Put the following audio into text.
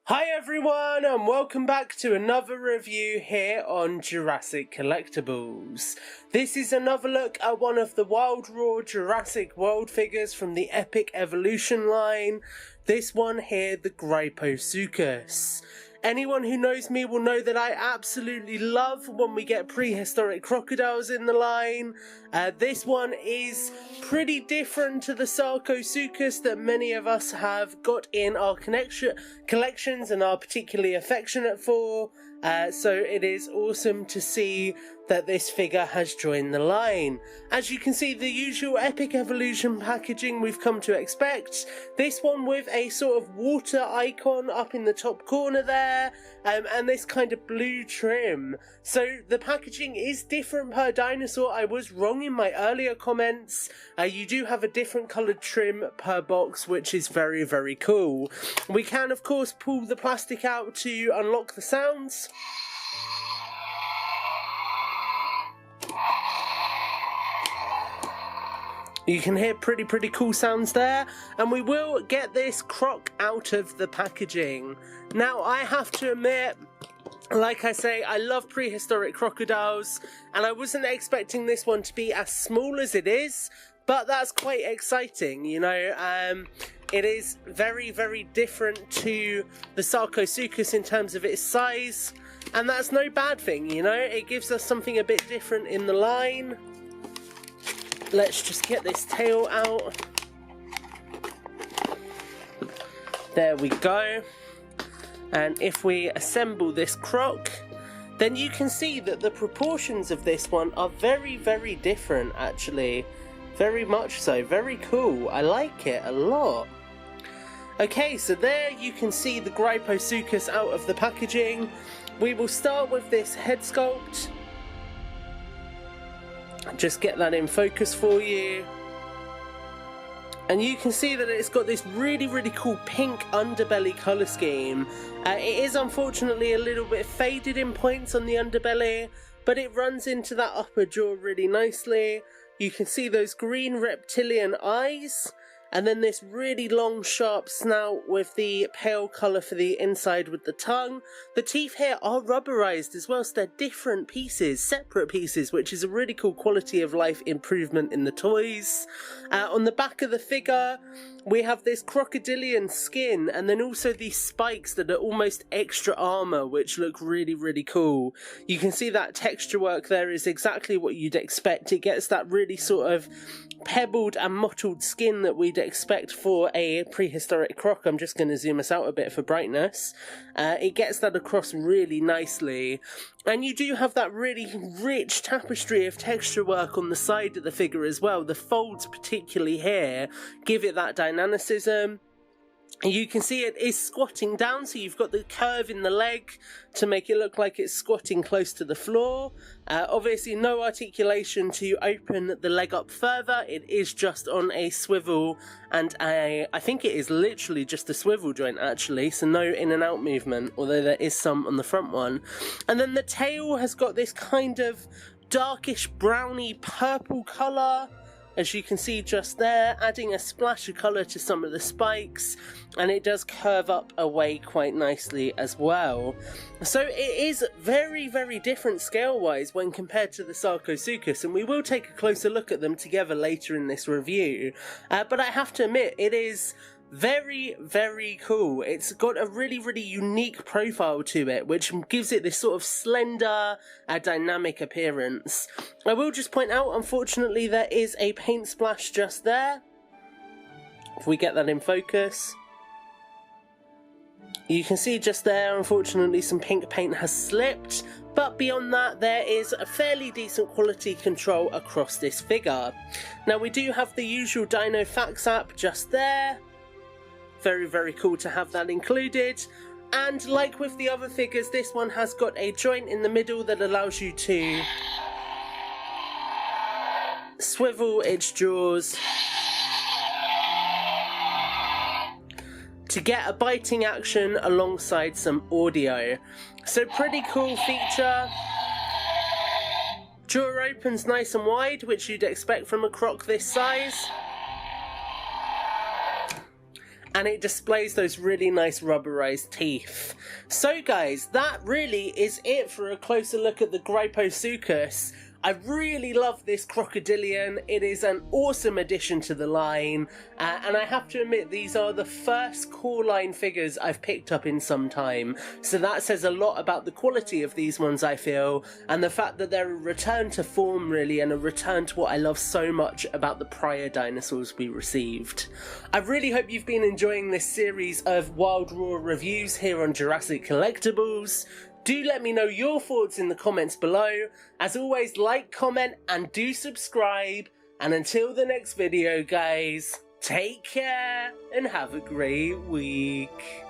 Hi everyone and welcome back to another review here on Jurassic Collectibles. This is another look at one of the Wild Raw Jurassic World figures from the Epic Evolution line. This one here, the Gryposuchus. Anyone who knows me will know that I absolutely love when we get prehistoric crocodiles in the line. This one is pretty different to the Sarcosuchus that many of us have got in our collections and are particularly affectionate for. So it is awesome to see that this figure has joined the line. As you can see, the usual Epic Evolution packaging we've come to expect. This one with a sort of water icon up in the top corner there, and this kind of blue trim. So the packaging is different per dinosaur. I was wrong in my earlier comments. You do have a different coloured trim per box, which is very, very cool. We can, of course, pull the plastic out to unlock the sounds. You can hear pretty cool sounds there, and we will get this croc out of the packaging. Now, I have to admit, like I say, I love prehistoric crocodiles, and I wasn't expecting this one to be as small as it is, but that's quite exciting, you know. It is very, very different to the Sarcosuchus in terms of its size, and that's no bad thing, you know. It gives us something a bit different in the line. Let's just get this tail out. There we go. And if we assemble this croc, then you can see that the proportions of this one are very, very different, actually. Very much so. Very cool. I like it a lot. Okay, so there you can see the Gryposuchus out of the packaging. We will start with this head sculpt. Just get that in focus for you. And you can see that it's got this really, really cool pink underbelly colour scheme. It is unfortunately a little bit faded in points on the underbelly, but it runs into that upper jaw really nicely. You can see those green reptilian eyes, and then this really long sharp snout with the pale colour for the inside with the tongue. The teeth here are rubberized as well, so they're different pieces, separate pieces, which is a really cool quality of life improvement in the toys. On the back of the figure, we have this crocodilian skin, and then also these spikes that are almost extra armour, which look really, really cool. You can see that texture work there is exactly what you'd expect. It gets that really sort of pebbled and mottled skin that we'd expect for a prehistoric croc. I'm just going to zoom us out a bit for brightness. It gets that across really nicely. And you do have that really rich tapestry of texture work on the side of the figure as well. The folds, particularly here, give it that dynamicism. You can see it is squatting down, so you've got the curve in the leg to make it look like it's squatting close to the floor. Obviously no articulation to open the leg up further. It is just on a swivel, and I think it is literally just a swivel joint actually, so no in and out movement, although there is some on the front one. And then the tail has got this kind of darkish browny purple colour, as you can see just there, adding a splash of colour to some of the spikes, and it does curve up away quite nicely as well. So it is very, very different scale-wise when compared to the Sarcosuchus, and we will take a closer look at them together later in this review. But I have to admit, it is very, very cool. It's got a really, really unique profile to it, which gives it this sort of slender, dynamic appearance. I will just point out, unfortunately, there is a paint splash just there. If we get that in focus, you can see just there, unfortunately, some pink paint has slipped. But beyond that, there is a fairly decent quality control across this figure. Now, we do have the usual Dino Facts app just there. Very, very cool to have that included. And like with the other figures, this one has got a joint in the middle that allows you to swivel its jaws to get a biting action alongside some audio. So pretty cool feature. Jaw opens nice and wide, which you'd expect from a croc this size. and it displays those really nice rubberized teeth. So guys, that really is it for a closer look at the Gryposuchus. I really love this crocodilian. It is an awesome addition to the line, and I have to admit these are the first core line figures I've picked up in some time, so that says a lot about the quality of these ones, I feel, and the fact that they're a return to form really, and a return to what I love so much about the prior dinosaurs we received. I really hope you've been enjoying this series of Wild Raw reviews here on Jurassic Collectibles. Do let me know your thoughts in the comments below. As always, like, comment, and do subscribe. And until the next video, guys, take care and have a great week.